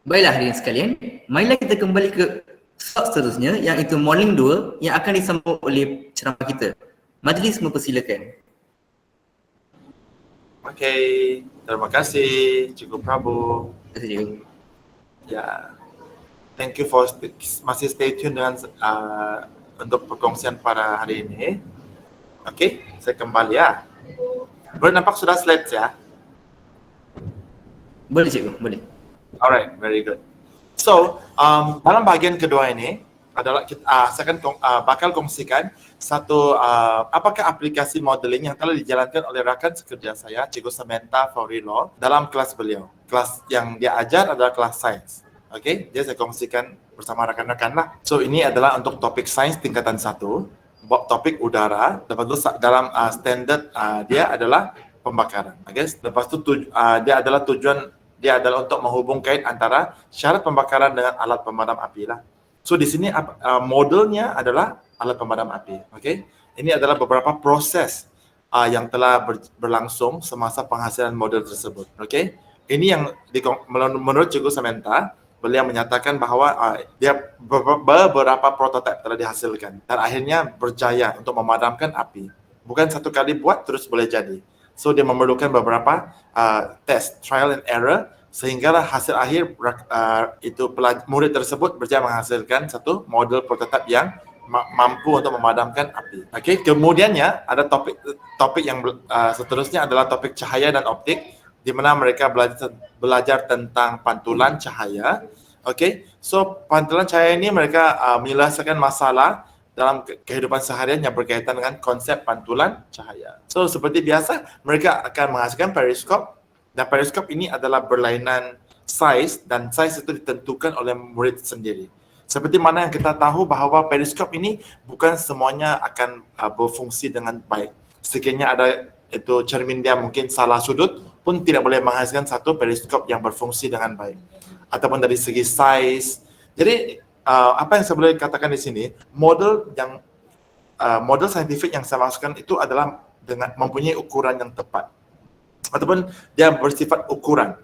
Baiklah hadirin sekalian, marilah kita kembali ke slot seterusnya yang itu modeling 2 yang akan disambung oleh ceramah kita. Majlis mempersilakan. Okey, terima kasih Cikgu Prabu. Terima kasih cikgu. Ya, thank you for masih stay tune dengan untuk perkongsian pada hari ini. Okey, saya kembali ya. Boleh nampak sudah slides ya? Boleh cikgu, boleh. Alright, very good. So, dalam bahagian kedua ini adalah saya akan bakal kongsikan satu apakah aplikasi modeling yang telah dijalankan oleh rakan sekerja saya, Cikgu Samantha Faurilo, dalam kelas beliau. Kelas yang dia ajar adalah kelas sains. Okey, dia saya kongsikan bersama rakan-rakan lah. So, ini adalah untuk topik sains tingkatan 1, topik udara. Lepas itu dalam standard dia adalah pembakaran. Okay? Lepas itu dia adalah untuk menghubungkan antara syarat pembakaran dengan alat pemadam api lah. So di sini modelnya adalah alat pemadam api. Okay? Ini adalah beberapa proses yang telah berlangsung semasa penghasilan model tersebut. Okay? Ini yang menurut Cikgu Samantha, beliau menyatakan bahawa dia beberapa prototipe telah dihasilkan dan akhirnya berjaya untuk memadamkan api. Bukan satu kali buat terus boleh jadi. So dia memerlukan beberapa test, trial and error, sehinggalah hasil akhir murid tersebut berjaya menghasilkan satu model prototipe yang mampu untuk memadamkan api. Okey, kemudiannya ada topik yang seterusnya adalah topik cahaya dan optik, di mana mereka belajar tentang pantulan cahaya. Okey, so pantulan cahaya ini mereka menyelesaikan masalah dalam kehidupan seharian yang berkaitan dengan konsep pantulan cahaya. So seperti biasa, mereka akan menghasilkan periskop, dan periskop ini adalah berlainan saiz, dan saiz itu ditentukan oleh murid sendiri. Seperti mana yang kita tahu bahawa periskop ini bukan semuanya akan berfungsi dengan baik. Sekiranya ada itu cermin dia mungkin salah sudut pun tidak boleh menghasilkan satu periskop yang berfungsi dengan baik. Ataupun dari segi saiz. Jadi apa yang saya boleh katakan di sini, model saintifik yang saya maksudkan itu adalah dengan mempunyai ukuran yang tepat, ataupun dia bersifat ukuran.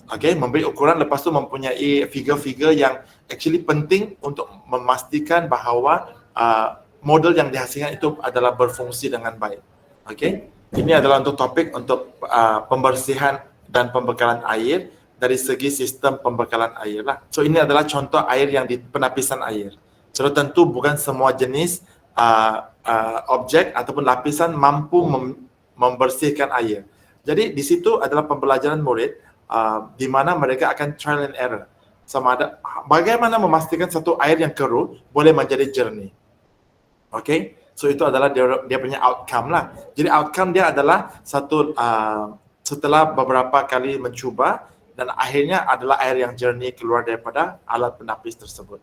Okey, memberi ukuran, lepas tu mempunyai figure-figure yang actually penting untuk memastikan bahawa model yang dihasilkan itu adalah berfungsi dengan baik. Okey, ini adalah untuk topik untuk pembersihan dan pembekalan air dari segi sistem pembekalan air lah. So ini adalah contoh air yang di penapisan air. So tentu bukan semua jenis objek ataupun lapisan mampu membersihkan air. Jadi di situ adalah pembelajaran murid di mana mereka akan trial and error. Sama ada bagaimana memastikan satu air yang keruh boleh menjadi jernih. Okay? So itu adalah dia punya outcome lah. Jadi outcome dia adalah satu setelah beberapa kali mencuba, dan akhirnya adalah air yang jernih keluar daripada alat penapis tersebut.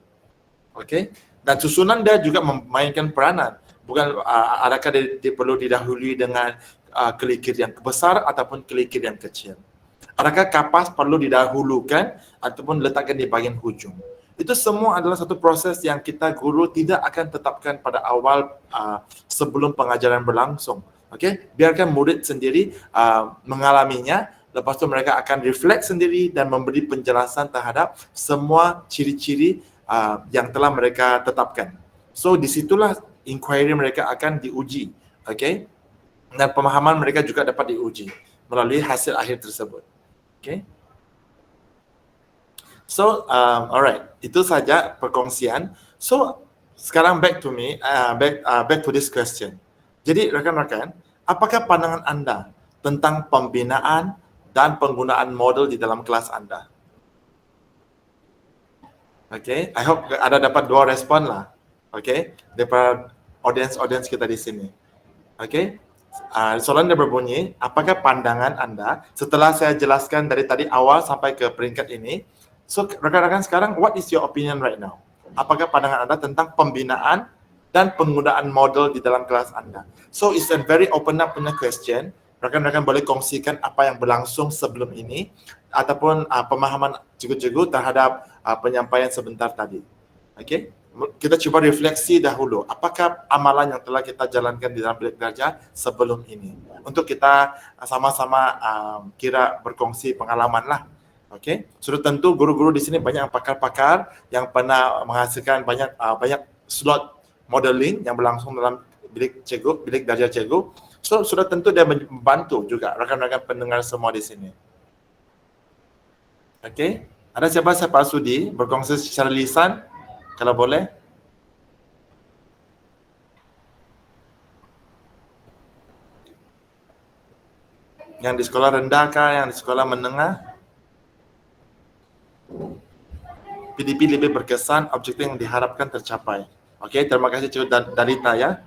Okey? Dan susunan dia juga memainkan peranan. Bukan adakah dia perlu didahului dengan kelikir yang besar ataupun kelikir yang kecil. Adakah kapas perlu didahulukan ataupun letakkan di bahagian hujung. Itu semua adalah satu proses yang kita guru tidak akan tetapkan pada awal sebelum pengajaran berlangsung. Okey? Biarkan murid sendiri mengalaminya. Lepas tu mereka akan reflect sendiri dan memberi penjelasan terhadap semua ciri-ciri yang telah mereka tetapkan. So disitulah inquiry mereka akan diuji, okay? Dan pemahaman mereka juga dapat diuji melalui hasil akhir tersebut, okay? So alright, itu saja perkongsian. So sekarang back to me, back to this question. Jadi rakan-rakan, apakah pandangan anda tentang pembinaan dan penggunaan model di dalam kelas anda? Okay, I hope ada dapat 2 respon lah. Okay, daripada audience kita di sini. Okay, soalan dia berbunyi, apakah pandangan anda setelah saya jelaskan dari tadi awal sampai ke peringkat ini? So rakan-rakan sekarang, what is your opinion right now? Apakah pandangan anda tentang pembinaan dan penggunaan model di dalam kelas anda? So it's a very open up punya question. Rakan-rakan boleh kongsikan apa yang berlangsung sebelum ini ataupun pemahaman cikgu-cikgu terhadap penyampaian sebentar tadi. Okey, kita cuba refleksi dahulu. Apakah amalan yang telah kita jalankan di dalam bilik belajar sebelum ini? Untuk kita sama-sama kira berkongsi pengalaman lah. Okey, sudah tentu guru-guru di sini banyak pakar-pakar yang pernah menghasilkan banyak slot modeling yang berlangsung dalam bilik darjah cikgu. So sudah tentu dia membantu juga rakan-rakan pendengar semua di sini. Okey, ada siapa sudi berkongsi secara lisan kalau boleh? Yang di sekolah rendah kah, yang di sekolah menengah? PDP lebih berkesan, objektif yang diharapkan tercapai. Okey, terima kasih Cikgu Darita ya.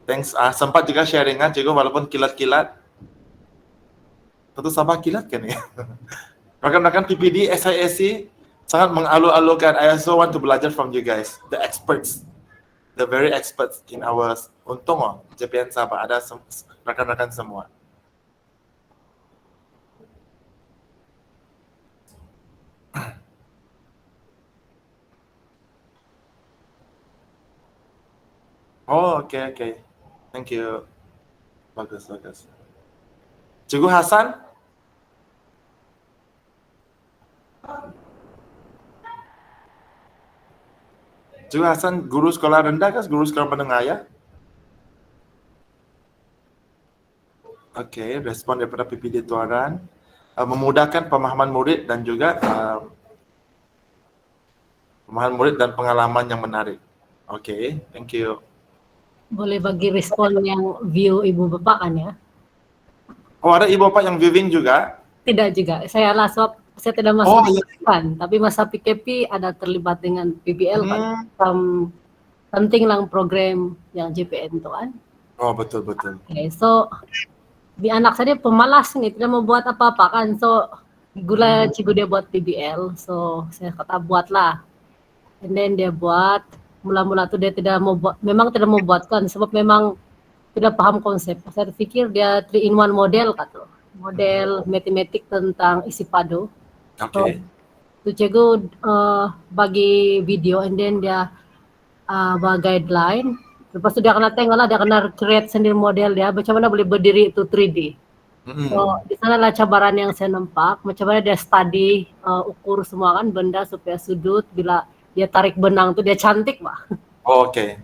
Thanks. Sempat juga sharingan Cikgu walaupun kilat-kilat. Tentu sabar kilat kan ya. Rakan-rakan PPD, SISC sangat mengalu-alukan. I also want to belajar from you guys, the experts, the very experts in our. Untung JPN Sabah ada rakan-rakan semua. Oh, okay. Thank you. Bagus. Cikgu Hasan? Cikgu Hasan, guru sekolah rendah kah, guru sekolah menengah ya? Okey, respon daripada PPD Tuaran. Memudahkan pemahaman murid dan juga pemahaman murid dan pengalaman yang menarik. Okey, thank you. Boleh bagi respon yang view ibu bapak kan ya? Oh, ada ibu bapak yang viewing juga? Tidak juga, saya saya tidak masuk kan, tapi masa PKP ada terlibat dengan PBL kan, penting lah program yang JPN itu kan. Oh, betul. Okay, so di anak saya dia pemalas nih, tidak mau buat apa-apa kan, so gula cikgu dia buat PBL, so saya kata buatlah, and then dia buat. Mula-mula tuh dia tidak mau buat, memang tidak mau buatkan sebab memang tidak paham konsep. Saya pikir dia 3-in-1 model kata, model matematik tentang isi padu. Okay. So, cikgu bagi video and then dia guideline. Lepas itu dia kena tengok lah, dia kena create sendiri model dia, macam mana boleh berdiri itu 3D. So di sana lah cabaran yang saya nampak, macam mana dia study ukur semua kan benda supaya sudut bila dia tarik benang tuh dia cantik Pak. Oh, okay.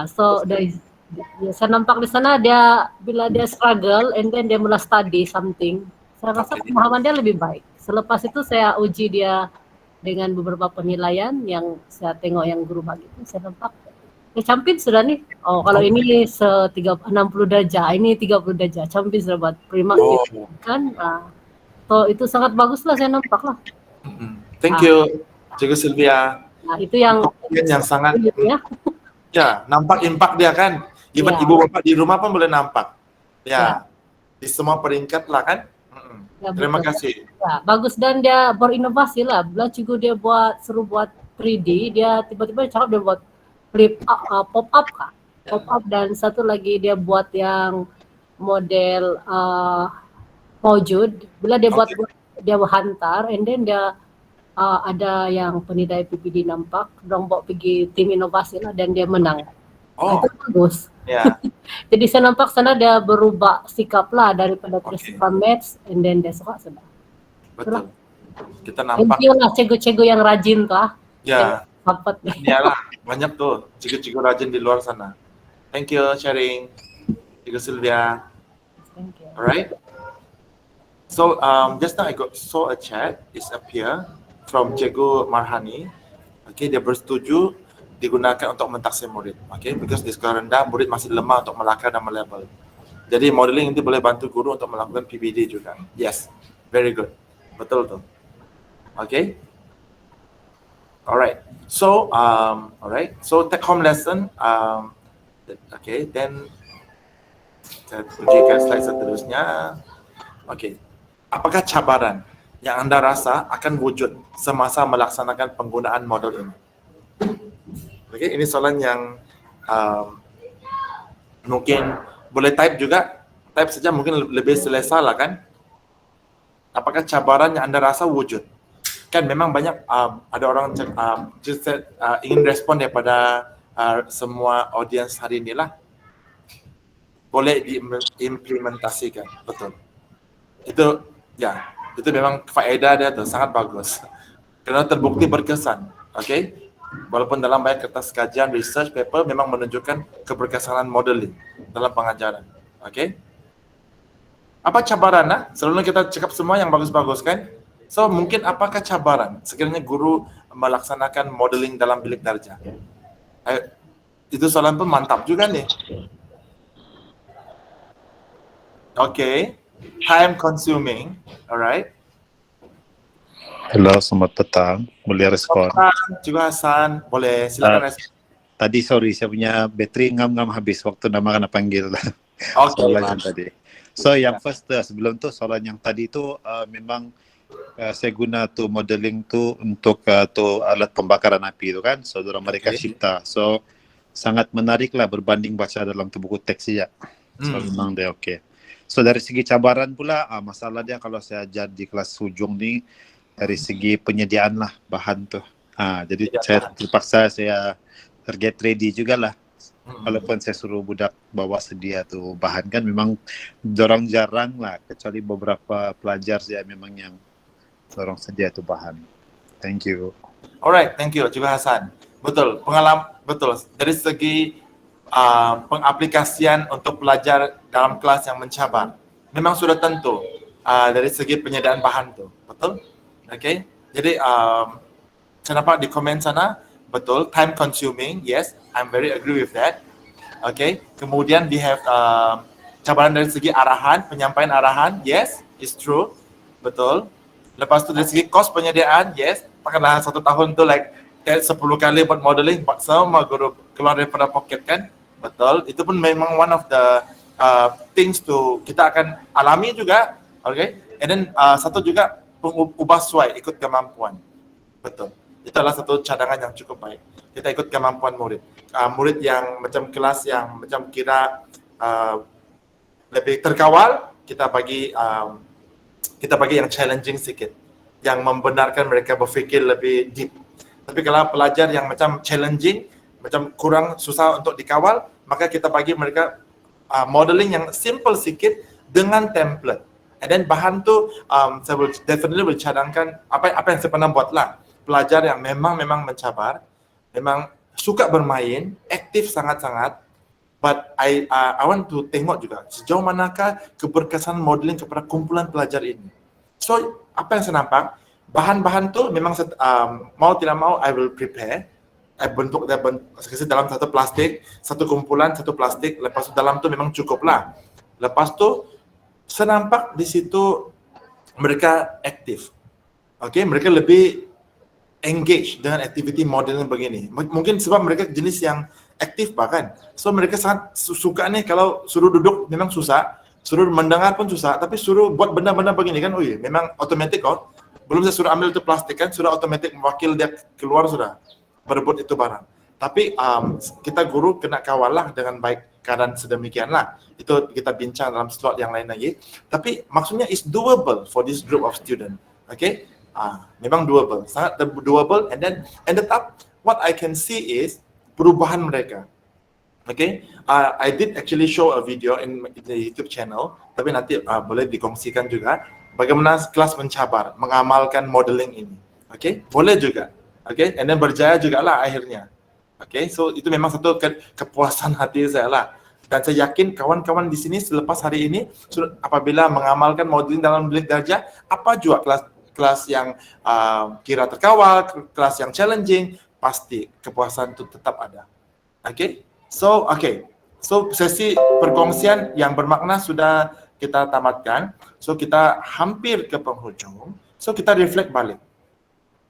So dari saya nampak di sana dia bila dia struggle and then dia mulai study something, saya rasa pemahaman dia lebih baik. Selepas itu saya uji dia dengan beberapa penilaian yang saya tengok yang guru bagi itu, saya nampak campit sudah nih. Oh, kalau ini 60 darjah, ini 30 darjah, campit sudah buat prima kan. So itu sangat bagus lah saya nampak lah. Thank you, Cikgu Sylvia. Nah, itu yang sangat ya, nampak impak dia kan. Even ibu bapak di rumah pun boleh nampak. Ya. Di semua peringkat lah kan. Terima kasih. Ya, bagus dan dia berinovasi lah. Bila cikgu dia suruh buat 3D, dia tiba-tiba cakap dia buat pop up kah? Pop up, dan satu lagi dia buat yang model Mawjud. Bila dia buat dia hantar and then dia ada yang penilai PPD nampak, dorang bawa pergi tim inovasi lah dan dia menang. Itu bagus. Yeah. Jadi saya nampak sana dia berubah sikap lah daripada tersuka maths and then dia suka sudah. Betul. Kita nampak. Thank you lah cikgu-cikgu yang rajin kah? Ya. Iyalah, banyak tuh cikgu-cikgu rajin di luar sana. Thank you sharing, Cikgu Sylvia. Thank you. Alright. So just now I saw a chat is appear from Cikgu Marhani. Okay, dia bersetuju digunakan untuk mentaksir murid. Okay, because di sekolah rendah murid masih lemah untuk melakar dan melabel. Jadi modeling ini boleh bantu guru untuk melakukan PBD juga. Yes, very good. Betul tuh. Okay. Alright. So So take home lesson. Okay, then saya tunjukkan slide seterusnya. Okay. Apakah cabaran yang Anda rasa akan wujud semasa melaksanakan penggunaan model ini? Okay, ini soalan yang mungkin boleh type juga, type saja mungkin lebih selesa lah kan. Apakah cabaran yang Anda rasa wujud? Kan memang banyak ada orang ingin respon daripada semua audiens hari ini lah. Boleh diimplementasikan, betul. Itu ya. Itu memang faedah dia tu sangat bagus. Kerana terbukti berkesan. Okay? Walaupun dalam banyak kertas kajian research paper memang menunjukkan keberkesanan modeling dalam pengajaran. Okay? Apa cabaran lah? Selalu kita cakap semua yang bagus-bagus kan? So mungkin apakah cabaran sekiranya guru melaksanakan modeling dalam bilik darjah? Itu soalan pun mantap juga nih. Okay, time consuming, alright. Halo, selamat petang. Boleh respon? Juga Hasan, boleh silakan respon. Tadi sorry, saya punya bateri ngam-ngam habis waktu nama kena panggil. Okay, Soalan yang tadi. So yang first sebelum tu soalan yang tadi tu memang saya guna tu modeling tu untuk tu alat pembakaran api tu kan. So dorang mereka cipta. So sangat menarik lah berbanding baca dalam tu buku teks saja. So memang dia okey. So dari segi cabaran pula masalah dia kalau saya ajar di kelas hujung ni dari segi penyediaan lah bahan tu. Jadi saya terpaksa saya get ready jugalah. Walaupun saya suruh budak bawa sedia tu bahan kan memang dorang jarang lah kecuali beberapa pelajar saya memang yang dorang sedia tu bahan. Thank you. Alright, thank you juga Hasan. Betul, betul. Dari segi pengaplikasian untuk pelajar dalam kelas yang mencabar memang sudah tentu dari segi penyediaan bahan tu. Betul? Okay, jadi saya nampak di komen sana, betul, time consuming, yes, I'm very agree with that. Okay, kemudian we have cabaran dari segi arahan, penyampaian arahan, yes, it's true, betul. Lepas tu dari segi kos penyediaan, yes, takkanlah 1 tahun tu like 10 kali buat modeling, semua guru keluar daripada pocket kan, betul. Itu pun memang one of the things to kita akan alami juga, okay. And then satu juga ubah sesuai ikut kemampuan. Betul. Itu adalah satu cadangan yang cukup baik. Kita ikut kemampuan murid. Murid yang macam kelas yang macam kira lebih terkawal, kita bagi yang challenging sikit. Yang membenarkan mereka berfikir lebih deep. Tapi kalau pelajar yang macam challenging, macam kurang susah untuk dikawal, maka kita bagi mereka modeling yang simple sikit dengan template. And then bahan tu saya definitely cadangkan apa yang saya pernah buat lah. Pelajar yang memang mencabar, memang suka bermain, aktif sangat-sangat. But I want to tengok juga sejauh manakah keberkesan modeling kepada kumpulan pelajar ini. So apa yang saya nampak, bahan-bahan tu memang mau tidak mau I will prepare. Bentuk dalam satu plastik, satu kumpulan, satu plastik. Lepas tu dalam tu memang cukup lah. Lepas tu saya nampak di situ mereka aktif. Okay, mereka lebih engage dengan aktiviti modeling begini. Mungkin sebab mereka jenis yang aktif bahkan. So mereka sangat suka nih kalau suruh duduk memang susah, suruh mendengar pun susah, tapi suruh buat benda-benda begini kan, memang otomatik kok. Belum saya suruh ambil itu plastik kan, sudah otomatik mewakil dia keluar sudah berebut itu barang. Tapi kita guru kena kawal lah dengan baik keadaan sedemikianlah. Itu kita bincang dalam slot yang lain lagi. Tapi maksudnya is doable for this group of student. Okay? Memang doable, sangat doable. And then ended up what I can see is perubahan mereka. Okay? I did actually show a video in the YouTube channel. Tapi nanti boleh dikongsikan juga bagaimana kelas mencabar, mengamalkan modeling ini. Okay? Boleh juga. Okay? And then berjaya juga lah akhirnya. Okay, so itu memang satu kepuasan hati saya lah. Dan saya yakin kawan-kawan di sini selepas hari ini apabila mengamalkan modeling dalam bilik darjah, apa juga kelas yang kira terkawal, kelas yang challenging, pasti kepuasan itu tetap ada. Okay, so sesi perkongsian yang bermakna sudah kita tamatkan. So kita hampir ke penghujung. So kita reflect balik.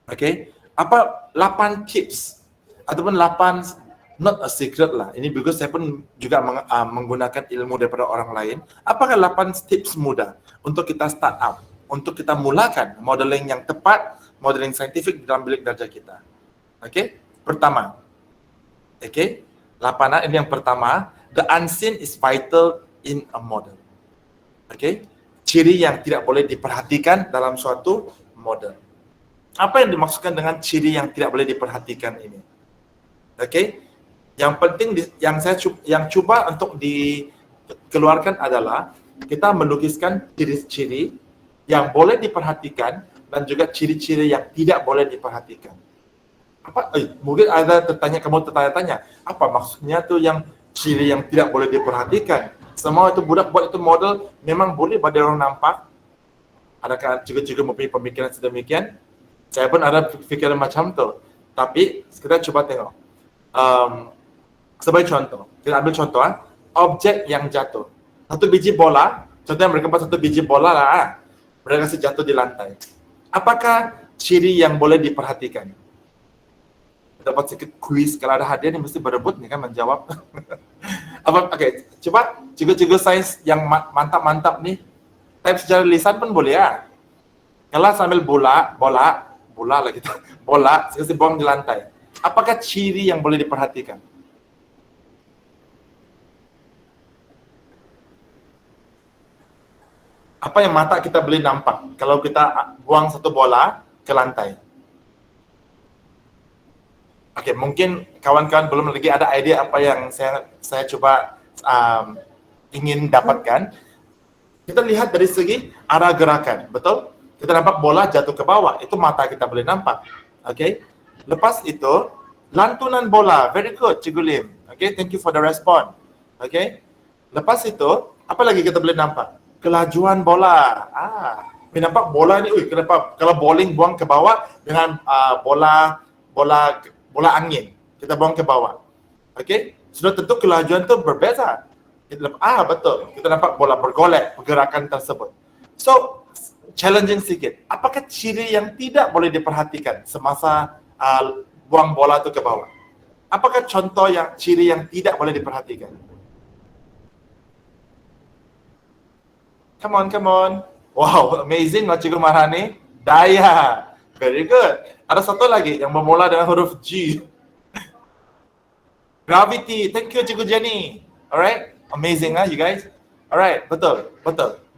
Okay, apa 8 tips ataupun 8, not a secret lah. Ini because saya pun juga menggunakan ilmu daripada orang lain. Apakah 8 tips mudah untuk kita start up, untuk kita mulakan modeling yang tepat, modeling saintifik dalam bilik darjah kita. Okay, pertama. Okay, 8 ini yang pertama. The unseen is vital in a model. Okay, ciri yang tidak boleh diperhatikan dalam suatu model. Apa yang dimaksudkan dengan ciri yang tidak boleh diperhatikan ini? Okay, yang penting yang cuba untuk dikeluarkan adalah kita melukiskan ciri-ciri yang boleh diperhatikan dan juga ciri-ciri yang tidak boleh diperhatikan. Mungkin ada kamu tertanya-tanya, apa maksudnya tuh yang ciri yang tidak boleh diperhatikan? Semua itu budak buat itu model memang boleh bagi orang nampak. Adakah juga mempunyai pemikiran sedemikian? Saya pun ada pikiran macam tu. Tapi kita coba tengok. Sebagai contoh, kita ambil contoh objek yang jatuh. Satu biji bola, contohnya mereka buat satu biji bola lah, mereka kasih jatuh di lantai. Apakah ciri yang boleh diperhatikan? Dapat sedikit kuis, kalau ada hadiah ni mesti berebut ni kan menjawab. Okey, coba cikgu-cikgu sains yang mantap-mantap ni, type secara lisan pun boleh ya. Kalau sambil bola lah kita, bola, sekali buang di lantai. Apakah ciri yang boleh diperhatikan? Apa yang mata kita boleh nampak kalau kita buang satu bola ke lantai? Okey, mungkin kawan-kawan belum lagi ada idea apa yang saya coba ingin dapatkan. Kita lihat dari segi arah gerakan, betul? Kita nampak bola jatuh ke bawah, itu mata kita boleh nampak. Okey. Lepas itu, lantunan bola, very good, Cikgu Lim. Okey, thank you for the response. Okey. Lepas itu, apa lagi kita boleh nampak? Kelajuan bola. Kita nampak bola ni, kenapa kalau bowling buang ke bawah dengan bola angin, kita buang ke bawah. Okey, sudah tentu kelajuan tu berbeza. Betul. Kita nampak bola bergolek, pergerakan tersebut. So, challenging sikit. Apakah ciri yang tidak boleh diperhatikan semasa buang bola tu ke bawah? Apakah contoh yang ciri yang tidak boleh diperhatikan? Come on. Wow, amazing Cikgu Marhani. Daya. Very good. Ada satu lagi yang bermula dengan huruf G. Gravity. Thank you Cikgu Jenny. Alright. Amazing you guys. Alright, betul.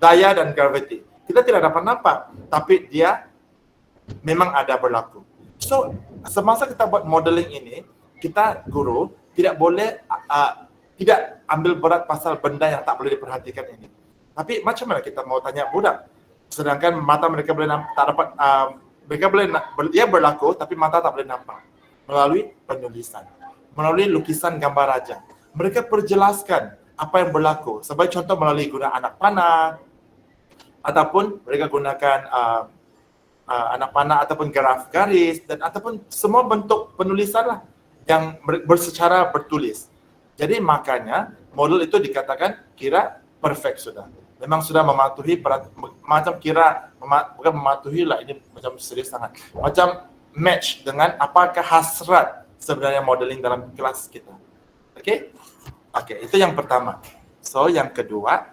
Daya dan gravity. Kita tidak dapat nampak, tapi dia memang ada berlaku. So, semasa kita buat modeling ini, kita guru tidak boleh tidak ambil berat pasal benda yang tak boleh diperhatikan ini. Tapi macam mana kita mau tanya budak? Sedangkan mata mereka boleh tak dapat, mereka boleh dia berlaku, tapi mata tak boleh nampak. Melalui penulisan, melalui lukisan gambar raja. Mereka perjelaskan apa yang berlaku. Sebagai contoh melalui guna anak panah, ataupun mereka gunakan anak panah ataupun graf garis dan ataupun semua bentuk penulisan lah yang secara bertulis. Jadi makanya model itu dikatakan kira perfect sudah. Memang sudah mematuhi bukan mematuhi lah, ini macam serius sangat. Macam match dengan apakah hasrat sebenarnya modeling dalam kelas kita. Okey, itu yang pertama. So yang kedua,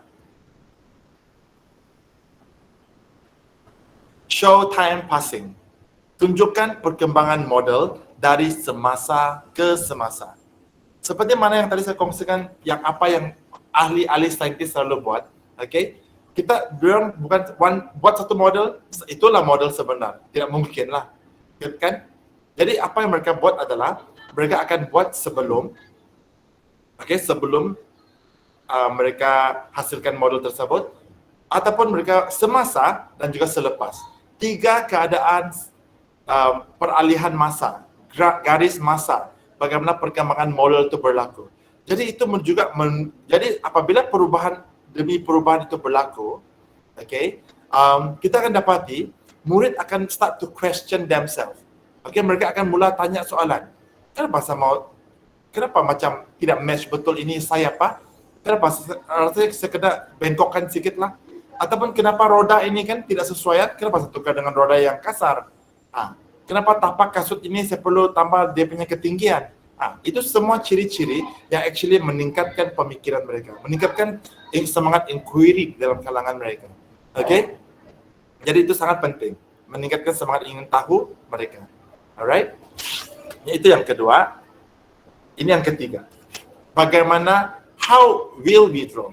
show time passing. Tunjukkan perkembangan model dari semasa ke semasa. Seperti mana yang tadi saya kongsikan, yang ahli-ahli saintis selalu buat. Okey, kita bukan buat satu model, itulah model sebenar. Tidak mungkin lah, kan? Jadi apa yang mereka buat adalah mereka akan buat sebelum mereka hasilkan model tersebut, ataupun mereka semasa dan juga selepas. 3 keadaan peralihan masa, garis masa, bagaimana perkembangan model itu berlaku. Jadi itu juga jadi apabila perubahan demi perubahan itu berlaku, kita akan dapati murid akan start to question themselves. Mereka akan mula tanya soalan. Kenapa macam tidak match betul ini saya apa? Kenapa rasanya saya kena bengkokkan sikit lah? Ataupun kenapa roda ini kan tidak sesuai? Kenapa saya tukar dengan roda yang kasar? Kenapa tapak kasut ini saya perlu tambah dia punya ketinggian? Itu semua ciri-ciri yang actually meningkatkan pemikiran mereka, meningkatkan semangat inquiry dalam kalangan mereka. Okey? Jadi itu sangat penting, meningkatkan semangat ingin tahu mereka. Alright? Itu yang kedua. Ini yang ketiga. Bagaimana, how will we draw?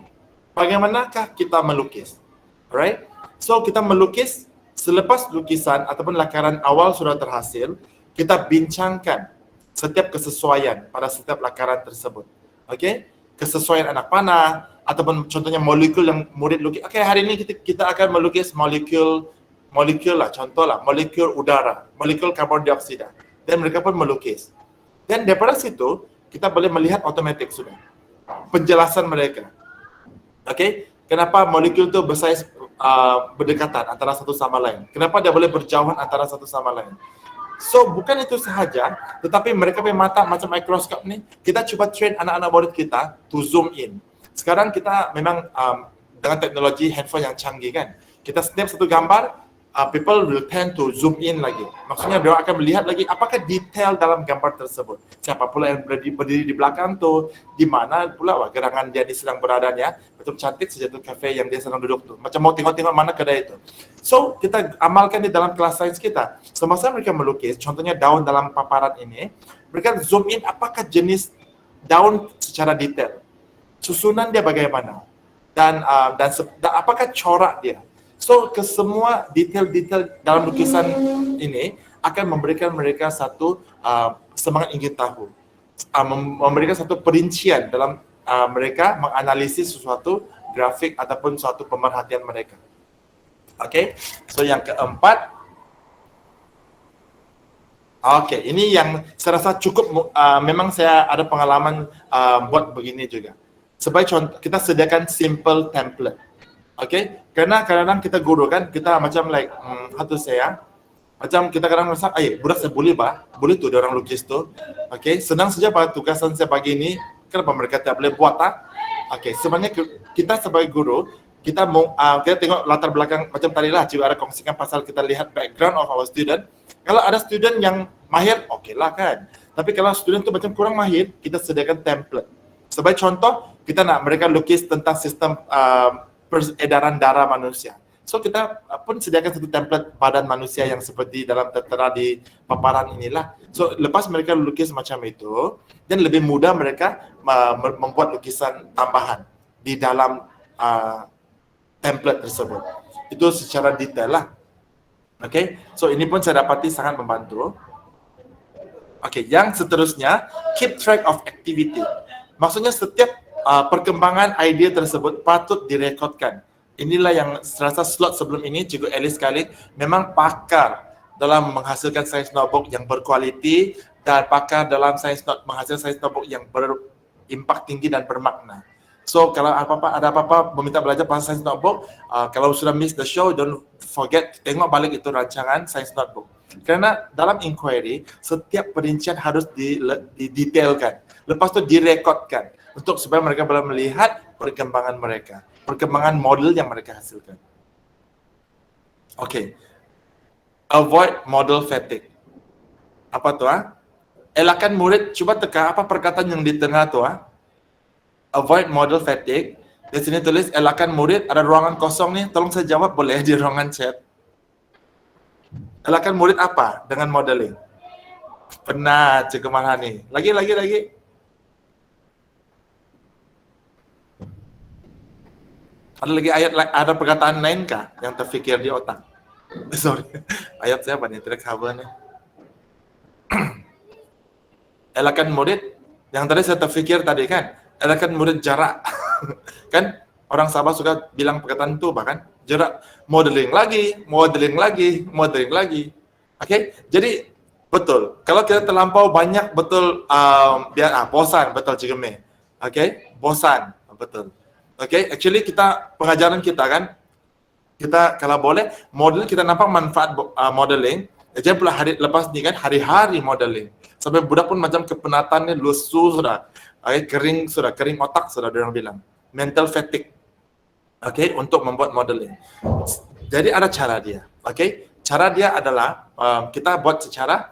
Bagaimanakah kita melukis? Alright? So kita melukis, selepas lukisan ataupun lakaran awal sudah terhasil, kita bincangkan setiap kesesuaian pada setiap lakaran tersebut. Okey? Kesesuaian anak panah, ataupun contohnya molekul yang murid lukis. Okey, hari ini kita akan melukis molekul lah, contoh lah, molekul udara, molekul karbon dioksida. Dan mereka pun melukis. Dan daripada situ, kita boleh melihat otomatik sudah penjelasan mereka. Okey, kenapa molekul tu bersaiz berdekatan antara satu sama lain? Kenapa dia boleh berjauhan antara satu sama lain? So, bukan itu sahaja, tetapi mereka punya mata macam mikroskop ni, kita cuba train anak-anak murid kita to zoom in. Sekarang kita memang dengan teknologi handphone yang canggih kan, kita snap satu gambar, people will tend to zoom in lagi. Maksudnya mereka akan melihat lagi apakah detail dalam gambar tersebut. Siapa pula yang berdiri di belakang tu, di mana pula gerangan dia ni sedang beradanya. Betul cantik saja tu kafe yang dia sedang duduk tu. Macam mau tengok-tengok mana kedai itu. So, kita amalkan di dalam kelas sains kita. Semasa mereka melukis, contohnya daun dalam paparan ini, mereka zoom in apakah jenis daun secara detail. Susunan dia bagaimana. Dan apakah corak dia. So, kesemua detail-detail dalam lukisan ini akan memberikan mereka satu semangat ingin tahu. Memberikan satu perincian dalam mereka menganalisis sesuatu grafik ataupun suatu pemerhatian mereka. Okay, so yang keempat. Okay, ini yang saya rasa cukup, memang saya ada pengalaman buat begini juga. Sebagai contoh, kita sediakan simple template. Okay, kerana kadang-kadang kita guru kan, kita macam like, macam kita kadang rasa, budak saya boleh tu dia orang lukis tu. Okay, senang saja pada tugasan saya pagi ini, kenapa mereka tak boleh buat tak? Okay, sebenarnya kita sebagai guru, kita tengok latar belakang, macam tadi lah, cikgu ada kongsikan pasal kita lihat background of our student. Kalau ada student yang mahir, okey lah kan. Tapi kalau student tu macam kurang mahir, kita sediakan template. Sebagai contoh, kita nak mereka lukis tentang sistem peredaran darah manusia. So kita pun sediakan satu template badan manusia yang seperti dalam tertera di paparan inilah. So lepas mereka lukis macam itu, dan lebih mudah mereka membuat lukisan tambahan di dalam template tersebut. Itu secara detail lah. Okay, so ini pun saya dapati sangat membantu. Okay, yang seterusnya, keep track of activity. Maksudnya setiap perkembangan idea tersebut patut direkodkan. Inilah yang serasa slot sebelum ini, Cikgu Alice sekali memang pakar dalam menghasilkan science notebook yang berkualiti dan pakar dalam menghasilkan science notebook yang berimpak tinggi dan bermakna. So kalau ada apa-apa meminta belajar pasal science notebook, kalau sudah miss the show, don't forget tengok balik itu rancangan science notebook. Kerana dalam inquiry, setiap perincian harus didetailkan. Lepas tu direkodkan untuk supaya mereka boleh melihat perkembangan mereka, perkembangan model yang mereka hasilkan. Okay. Avoid model fatigue. Apa tu? Elakkan murid, cuba teka apa perkataan yang di tengah tu. Avoid model fatigue. Di sini tulis elakkan murid, ada ruangan kosong ni, tolong saya jawab boleh di ruangan chat. Elakkan murid apa dengan modeling? Penat, Cikgu Marhani. Lagi. Ada lagi ayat, ada perkataan lain kah yang terfikir di otak? Sorry, ayat saya apa nih? Tidak cover nih. Elakkan murid, yang tadi saya terfikir tadi kan, elakkan murid jarak. Kan orang Sabah suka bilang perkataan itu bahkan jarak, modeling lagi. Okay, jadi betul. Kalau kita terlampau banyak betul bosan, betul Cikgu Mei. Okay, bosan, betul. Okay, actually pengajaran kita kan, kita kalau boleh model kita nampak manfaat modeling. Jangan pula hari lepas ni kan hari-hari modeling. Sampai budak pun macam kepenatannya lusuh sudah. Okay, kering otak sudah orang bilang. Mental fatigue. Okay, untuk membuat modeling. Jadi ada cara dia. Okay, cara dia adalah kita buat secara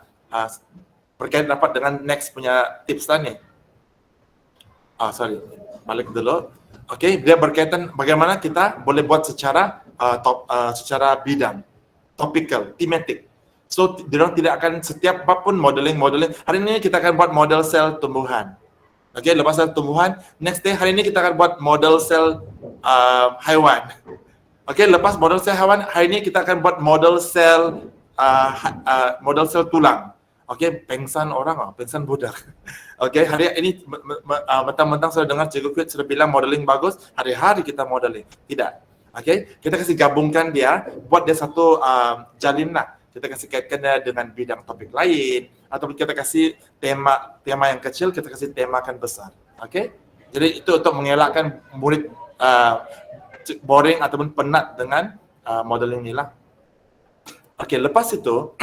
berkaitan dapat dengan next punya tips tadi. Balik dulu. Okay, dia berkaitan bagaimana kita boleh buat secara secara bidang, topical, thematic. So, dia tidak akan setiap bab pun modeling. Hari ini kita akan buat model sel tumbuhan. Okay, lepas sel tumbuhan, next day hari ini kita akan buat model sel haiwan. Okay, lepas model sel haiwan, hari ini kita akan buat model sel tulang. Okey, pengsan orang, pengsan budak. Okey, hari ini mentang-mentang sudah dengar Cikgu Krit sudah bilang modeling bagus, hari-hari kita modeling. Tidak. Okey, kita kasih gabungkan dia, buat dia satu jalinan. Kita kasih kaitkan dia dengan bidang topik lain, atau kita kasih tema yang kecil, kita kasih temakan besar. Okey? Jadi itu untuk mengelakkan murid boring ataupun penat dengan modeling ni lah. Okey, lepas itu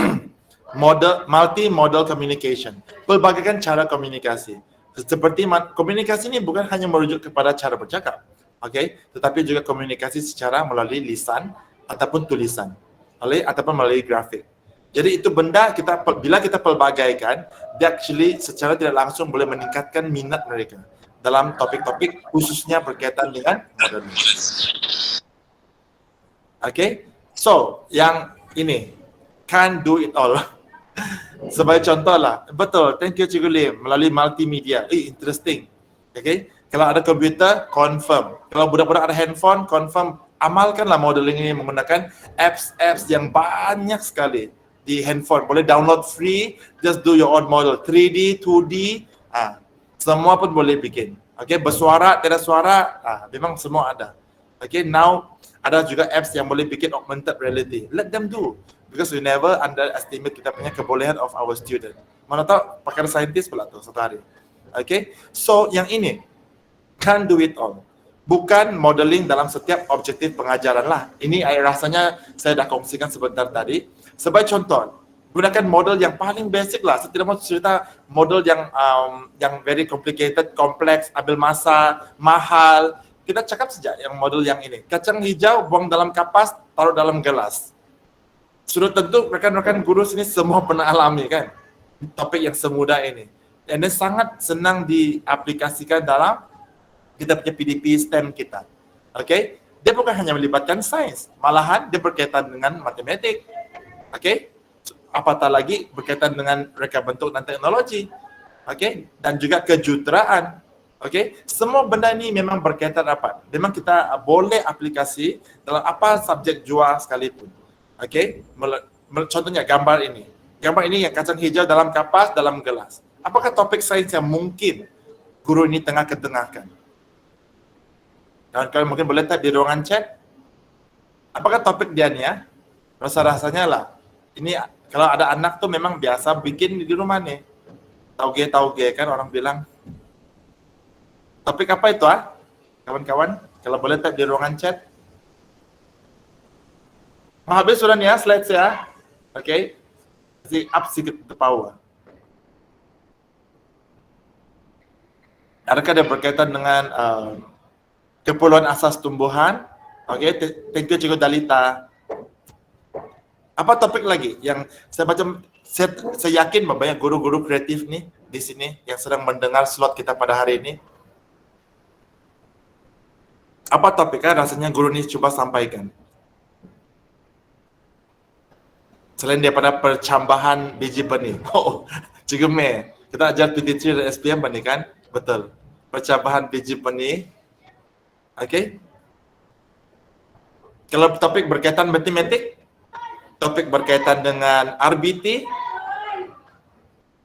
multi-modal communication. Pelbagai cara komunikasi. Seperti komunikasi ni bukan hanya merujuk kepada cara bercakap. Okey, tetapi juga komunikasi secara melalui lisan ataupun tulisan. Ataupun melalui grafik. Jadi itu benda bila kita pelbagaikan, dia actually secara tidak langsung boleh meningkatkan minat mereka dalam topik-topik khususnya berkaitan dengan modeling. Okay, so yang ini can't do it all. Sebagai contoh lah, betul, thank you Cikgu Lim, melalui multimedia, interesting. Okay, kalau ada komputer, confirm. Kalau budak-budak ada handphone, confirm. Amalkanlah modeling ini menggunakan apps yang banyak sekali di handphone. Boleh download free, just do your own model. 3D, 2D, semua pun boleh bikin. Okay, bersuara, tidak suara, memang semua ada. Okay, now ada juga apps yang boleh bikin augmented reality. Let them do. Because we never underestimate kita punya kebolehan of our student. Mana tahu pakar saintis pula tu satu hari. Okay, so yang ini, can't do it all. Bukan modeling dalam setiap objektif pengajaran lah. Ini rasanya saya dah kongsikan sebentar tadi. Sebagai contoh, gunakan model yang paling basic lah. Saya tidak mau cerita model yang very complicated, kompleks, ambil masa, mahal. Kita cakap saja yang model yang ini. Kacang hijau buang dalam kapas, taruh dalam gelas. Sudah tentu rekan-rekan guru sini semua pernah alami kan? Topik yang semudah ini. Dan sangat senang diaplikasikan dalam kita punya PDP STEM kita. Okay? Dia bukan hanya melibatkan sains, malahan dia berkaitan dengan matematik. Okay? Apatah lagi berkaitan dengan reka bentuk dan teknologi. Okay? Dan juga kejuruteraan. Okay? Semua benda ini memang berkaitan apa? Memang kita boleh aplikasi dalam apa subjek jua sekalipun. Okay? Contohnya gambar ini. Gambar ini yang kacang hijau dalam kapas, dalam gelas. Apakah topik sains yang mungkin guru ini tengah ketengahkan? Dan kalian mungkin boleh type di ruangan chat. Apakah topik dia ni ya? Rasa-rasanya lah. Ini kalau ada anak tuh memang biasa bikin di rumah nih. Tauge kan orang bilang. Topik apa itu kawan-kawan? Kalau boleh type di ruangan chat. Habis sudah nih ya slides ya. Oke. Kasih up sedikit ke bawah. Adakah dia berkaitan dengan keperluan asas tumbuhan? Okey, thank you Cikgu Dalita. Apa topik lagi yang saya baca, saya yakin banyak guru-guru kreatif nih di sini yang sedang mendengar slot kita pada hari ini. Apa topiknya rasanya guru ini coba sampaikan? Selain daripada percambahan biji benih. Oh, Cikgu Mei, kita ajar PT3 dan SPM benih kan? Betul. Percambahan biji benih. Okey. Kalau topik berkaitan matematik, topik berkaitan dengan RBT,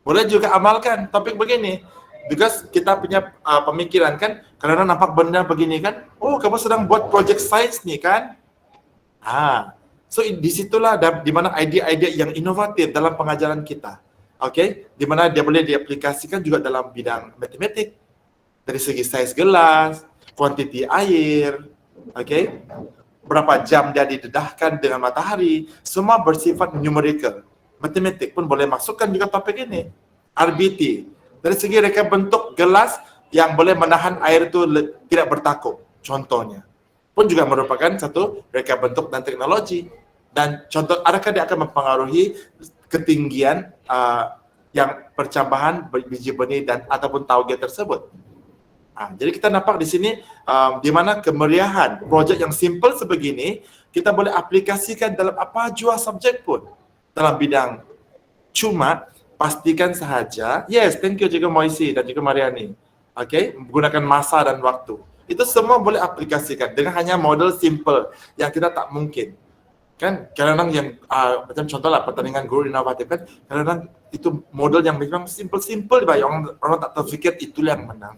boleh juga amalkan topik begini. Because kita punya pemikiran kan, kadang-kadang nampak benda begini kan, oh kamu sedang buat project sains nih kan? So di situlah di mana idea-idea yang inovatif dalam pengajaran kita. Okey, di mana dia boleh diaplikasikan juga dalam bidang matematik. Dari segi saiz gelas, kuantiti air, okay? Berapa jam dia didedahkan dengan matahari, semua bersifat numerical. Matematik pun boleh masukkan juga topik ini. RBT, dari segi reka bentuk gelas yang boleh menahan air itu tidak bertakuk, contohnya. Pun juga merupakan satu reka bentuk dan teknologi. Dan contoh, adakah dia akan mempengaruhi ketinggian yang percambahan biji benih dan ataupun tauge tersebut? Jadi kita nampak di sini di mana kemeriahan projek yang simple sebegini kita boleh aplikasikan dalam apa jua subjek pun dalam bidang. Cuma pastikan sahaja, yes, thank you juga Moisi dan juga Mariani. Okay, menggunakan masa dan waktu. Itu semua boleh aplikasikan dengan hanya model simple yang kita tak mungkin. Kan kadang-kadang yang macam contohlah pertandingan guru inovatif kan, kadang-kadang itu model yang memang simple-simple orang tak terfikir itulah yang menang.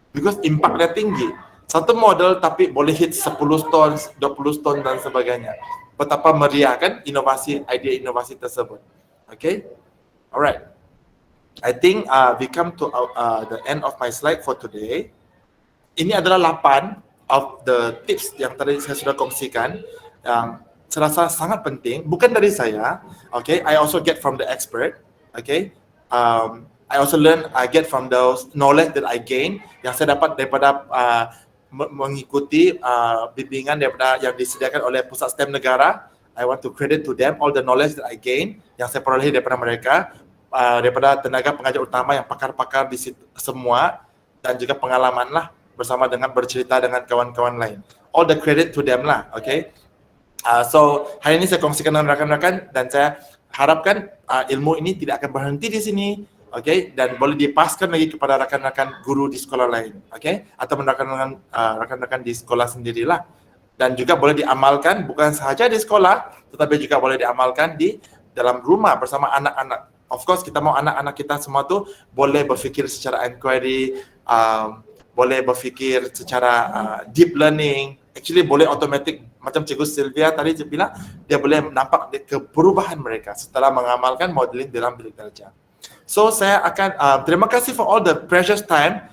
Because impact-nya tinggi. Satu model tapi boleh hit 10 stone, 20 stone dan sebagainya. Betapa meriah kan idea inovasi tersebut. Okay? Alright. I think we come to the end of my slide for today. Ini adalah 8 of the tips yang tadi saya sudah kongsikan yang saya rasa sangat penting, bukan dari saya. Okay, I also get from the expert. Okay, I also I get from those knowledge that I gain yang saya dapat daripada mengikuti bimbingan daripada yang disediakan oleh Pusat STEM Negara. I want to credit to them all the knowledge that I gain yang saya perolehi daripada mereka, daripada tenaga pengajar utama yang pakar-pakar di situ semua, dan juga pengalaman lah bersama dengan bercerita dengan kawan-kawan lain. All the credit to them lah. Okay. So hari ini saya kongsikan dengan rakan-rakan dan saya harapkan ilmu ini tidak akan berhenti di sini, okay, dan boleh dipaskan lagi kepada rakan-rakan guru di sekolah lain, okay, atau rakan-rakan di sekolah sendirilah, dan juga boleh diamalkan bukan sahaja di sekolah, tetapi juga boleh diamalkan di dalam rumah bersama anak-anak. Of course kita mau anak-anak kita semua tu boleh berfikir secara inquiry, boleh berfikir secara deep learning. Actually boleh automatic, macam Cikgu Sylvia tadi bilang, dia boleh nampak perubahan mereka setelah mengamalkan modeling dalam bilik darjah. So saya akan terima kasih for all the precious time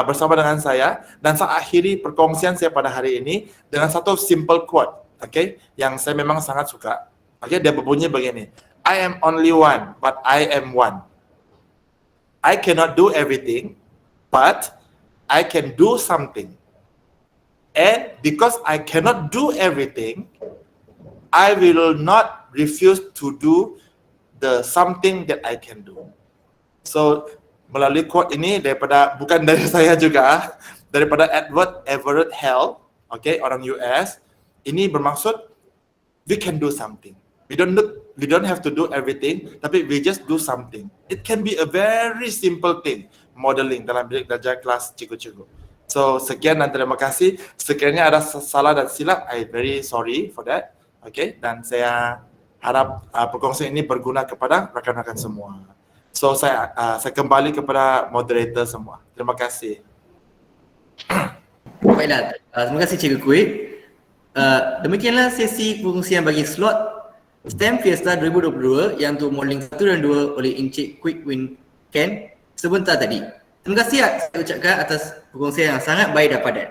bersama dengan saya, dan saya akhiri perkongsian saya pada hari ini dengan satu simple quote, okay, yang saya memang sangat suka. Okay, dia berbunyi begini: I am only one, but I am one. I cannot do everything, but I can do something. And because I cannot do everything, I will not refuse to do the something that I can do. So melalui quote ini bukan dari saya juga, daripada Edward Everett Hale, okay, orang US. Ini bermaksud we can do something. We don't have to do everything, tapi we just do something. It can be a very simple thing, modeling dalam bilik darjah kelas cikgu-cikgu. So sekian dan terima kasih. Sekiranya ada salah dan silap, I very sorry for that. Okay, dan saya harap perkongsian ini berguna kepada rakan-rakan semua. So saya kembali kepada moderator semua. Terima kasih. Baiklah, terima kasih Cikgu Kuih. Demikianlah sesi perkongsian bagi slot STEM Fiesta 2022 yang untuk modeling 1 dan 2 oleh Encik Quick Win Ken sebentar tadi. Terima kasih saya ucapkan atas perkongsian yang sangat baik dan padat.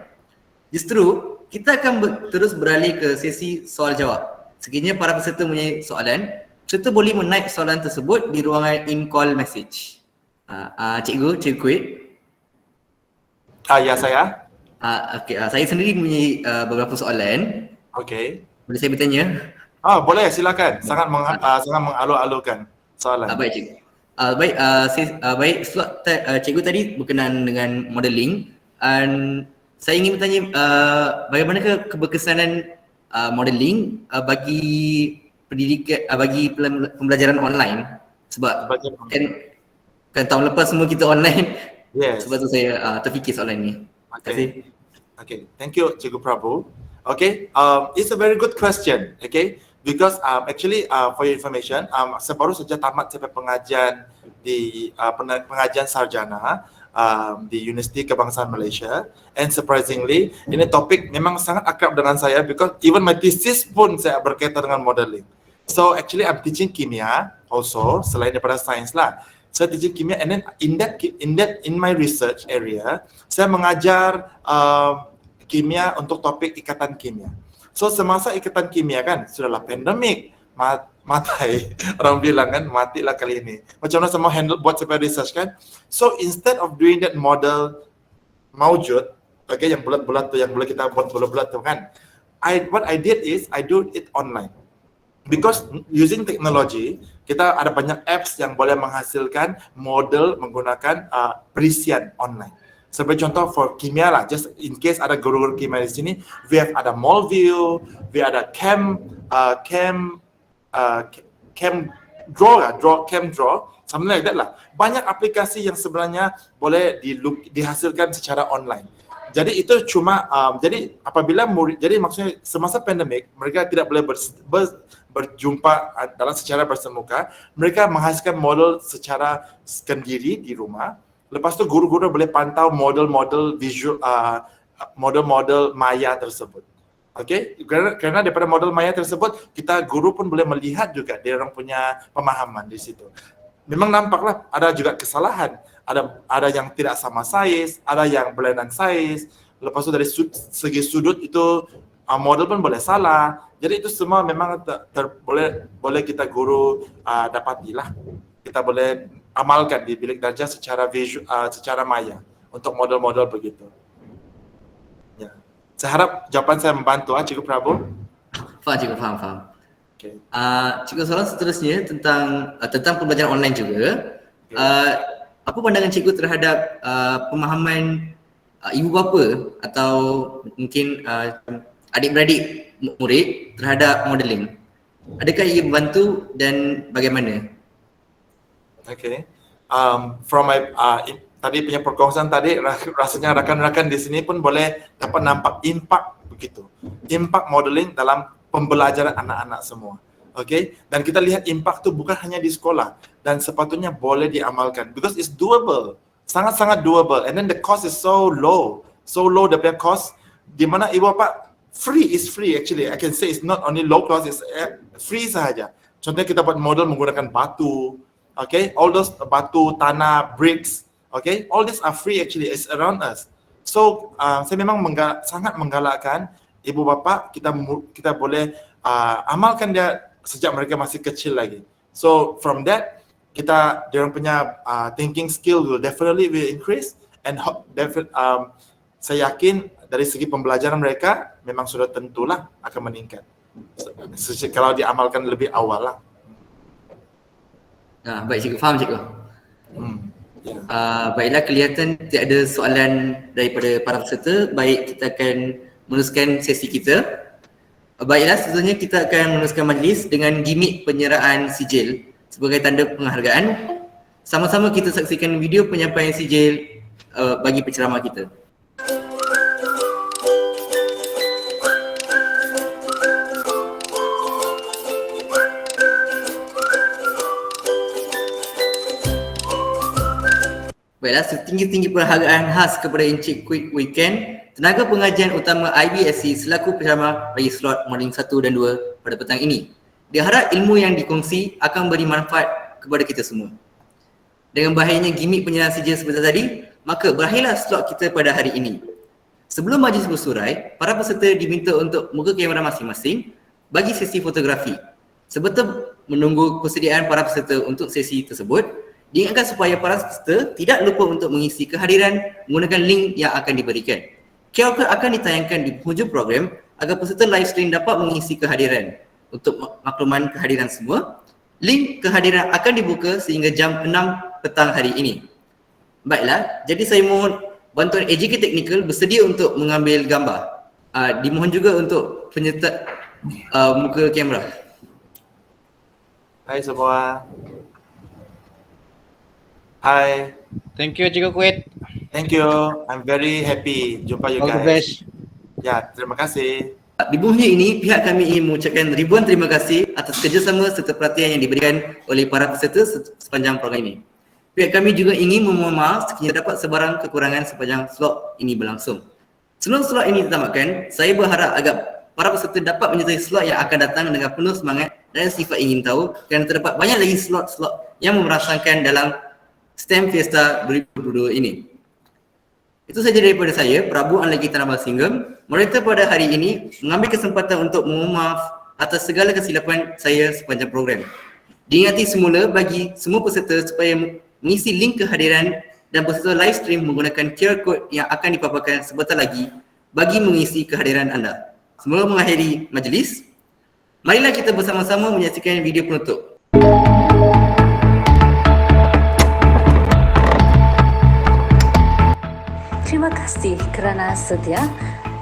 Justru, kita akan terus beralih ke sesi soal jawab. Sekiranya para peserta mempunyai soalan, peserta boleh menaip soalan tersebut di ruangan in-call message. Cikgu Kuih. Ya, saya. Okay, saya sendiri mempunyai beberapa soalan. Okay. Boleh saya bertanya? Boleh, silakan. Sangat mengalu-alukan soalan. Baik Cikgu. Baik, slot cikgu tadi berkenaan dengan modeling, dan saya ingin bertanya bagaimanakah keberkesanan modeling bagi pendidikan, bagi pembelajaran online, sebab kan tahun lepas semua kita online. Yes. Sebab tu saya terfikir soalan ini. Terima kasih. Okay, thank you Cikgu Prabu. Okay, it's a very good question. Okay, because actually for your information, saya baru saja tamat sampai pengajian di pengajian sarjana di Universiti Kebangsaan Malaysia, and surprisingly ini topik memang sangat akrab dengan saya because even my thesis pun saya berkaitan dengan modeling. So actually I'm teaching kimia also, selain daripada sains lah. Saya teaching kimia, and then in my research area saya mengajar kimia untuk topik ikatan kimia. So semasa ikatan kimia kan sudahlah pandemik, matai orang bilang kan, matilah kali ini. Macam mana semua handle buat sampai research kan. So instead of doing that model maujud, okay, yang bulat-bulat tu, yang boleh kita buat bulat-bulat tu kan, what I did is I do it online. Because using technology, kita ada banyak apps yang boleh menghasilkan model menggunakan perisian online. Sebagai contoh for kimia lah, just in case ada guru-guru kimia di sini, we have ada Molview, we ada Chem Draw, something like that lah. Banyak aplikasi yang sebenarnya boleh dihasilkan secara online. Jadi itu cuma jadi apabila murid, jadi maksudnya semasa pandemik mereka tidak boleh berjumpa dalam secara bersemuka, mereka menghasilkan model secara sendiri di rumah. Lepas tu guru-guru boleh pantau model-model visual, model-model maya tersebut. Okey, kerana daripada model maya tersebut kita guru pun boleh melihat juga dia orang punya pemahaman di situ. Memang nampaklah ada juga kesalahan, ada yang tidak sama saiz, ada yang berlainan saiz. Lepas tu dari segi sudut itu model pun boleh salah. Jadi itu semua memang boleh kita guru dapatilah. Kita boleh amalkan di bilik darjah secara visual, secara maya untuk model-model begitu. Ya. Saya harap jawapan saya membantu, Cikgu Prabu. Faham cikgu, faham. Okay. Cikgu, soalan seterusnya tentang pembelajaran online juga. Apa pandangan cikgu terhadap pemahaman ibu bapa atau mungkin adik-beradik murid terhadap modeling? Adakah ia membantu dan bagaimana? Okay. From my tadi punya perkongsian tadi, rasanya rakan-rakan di sini pun boleh dapat nampak impak begitu. Impak modeling dalam pembelajaran anak-anak semua. Okay? Dan kita lihat impak tu bukan hanya di sekolah dan sepatutnya boleh diamalkan because it's doable. Sangat-sangat doable and then the cost is so low the cost di mana ibu bapa free actually. I can say it's not only low cost, it's free sahaja. Contohnya kita buat model menggunakan batu, okay? All those batu, tanah, bricks, okay? All these are free actually, it's around us. So saya memang sangat menggalakkan ibu bapa kita boleh amalkan dia sejak mereka masih kecil lagi. So from that dia orang punya thinking skill will definitely increase and saya yakin dari segi pembelajaran mereka memang sudah tentulah akan meningkat. Kalau diamalkan lebih awal lah. Baik cikgu, faham cikgu. Baiklah, kelihatan tiada soalan daripada para peserta. Baik, kita akan meneruskan sesi kita. Baiklah, seterusnya kita akan meneruskan majlis dengan gimik penyeraan sijil sebagai tanda penghargaan. Sama-sama kita saksikan video penyampaian sijil bagi penceramah kita. Baiklah, setinggi-tinggi penghargaan khas kepada Encik Quick Weekend, tenaga pengajian utama IBSC selaku penceramah bagi slot modeling 1 dan 2 pada petang ini. Diharap ilmu yang dikongsi akan beri manfaat kepada kita semua. Dengan bahayanya gimik penyerang sijil sebentar tadi, maka berakhirlah slot kita pada hari ini. Sebelum majlis bersurai, para peserta diminta untuk membuka kamera masing-masing bagi sesi fotografi. Sebetul menunggu persediaan para peserta untuk sesi tersebut, diingatkan supaya para peserta tidak lupa untuk mengisi kehadiran menggunakan link yang akan diberikan. QR code akan ditayangkan di hujung program agar peserta live stream dapat mengisi kehadiran. Untuk makluman kehadiran semua, link kehadiran akan dibuka sehingga jam 6 petang hari ini. Baiklah, jadi saya mohon bantuan AJK Technical bersedia untuk mengambil gambar. Dimohon juga untuk penyerta muka kamera. Hai semua. Hai. Thank you Cikgu Kuit. Thank you. I'm very happy jumpa you All the guys. best. Ya, terima kasih. Di bumi ini, pihak kami ingin mengucapkan ribuan terima kasih atas kerjasama serta perhatian yang diberikan oleh para peserta sepanjang program ini. Pihak kami juga ingin memohon maaf sekiranya dapat sebarang kekurangan sepanjang slot ini berlangsung. Sebelum slot ini ditamatkan, saya berharap agar para peserta dapat menyertai slot yang akan datang dengan penuh semangat dan sifat ingin tahu kerana terdapat banyak lagi slot-slot yang merasakan dalam STEM Fiesta 2022 ini. Itu sahaja daripada saya, Prabu Anlagi Tanah Singgam, moderator pada hari ini mengambil kesempatan untuk memohon maaf atas segala kesilapan saya sepanjang program. Diingati semula bagi semua peserta supaya mengisi link kehadiran dan peserta live stream menggunakan QR code yang akan dipaparkan sebentar lagi bagi mengisi kehadiran anda. Sebelum mengakhiri majlis, marilah kita bersama-sama menyaksikan video penutup. Terima kasih kerana setia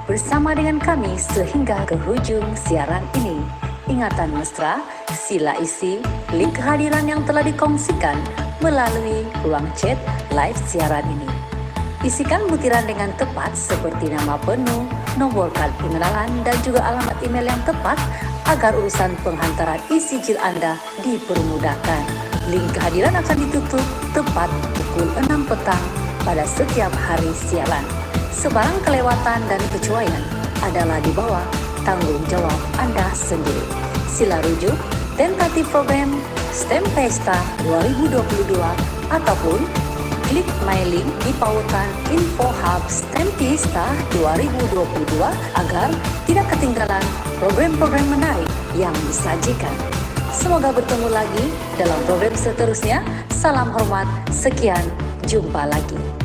bersama dengan kami sehingga ke hujung siaran ini. Ingatan mesra, sila isi link kehadiran yang telah dikongsikan melalui ruang chat live siaran ini. Isikan butiran dengan tepat seperti nama penuh, nomor kad pengenalan, dan juga alamat email yang tepat agar urusan penghantaran isi JIL Anda dipermudahkan. Link kehadiran akan ditutup tepat pukul 6 petang pada setiap hari siaran. Sebarang kelewatan dan kecuaian adalah di bawah tanggung jawab Anda sendiri. Sila rujuk tentatif program STEM Pesta 2022 ataupun klik my link di pautan Info Hub STEM Pesta 2022 agar tidak ketinggalan program-program menarik yang disajikan. Semoga bertemu lagi dalam program seterusnya. Salam hormat, sekian, jumpa lagi.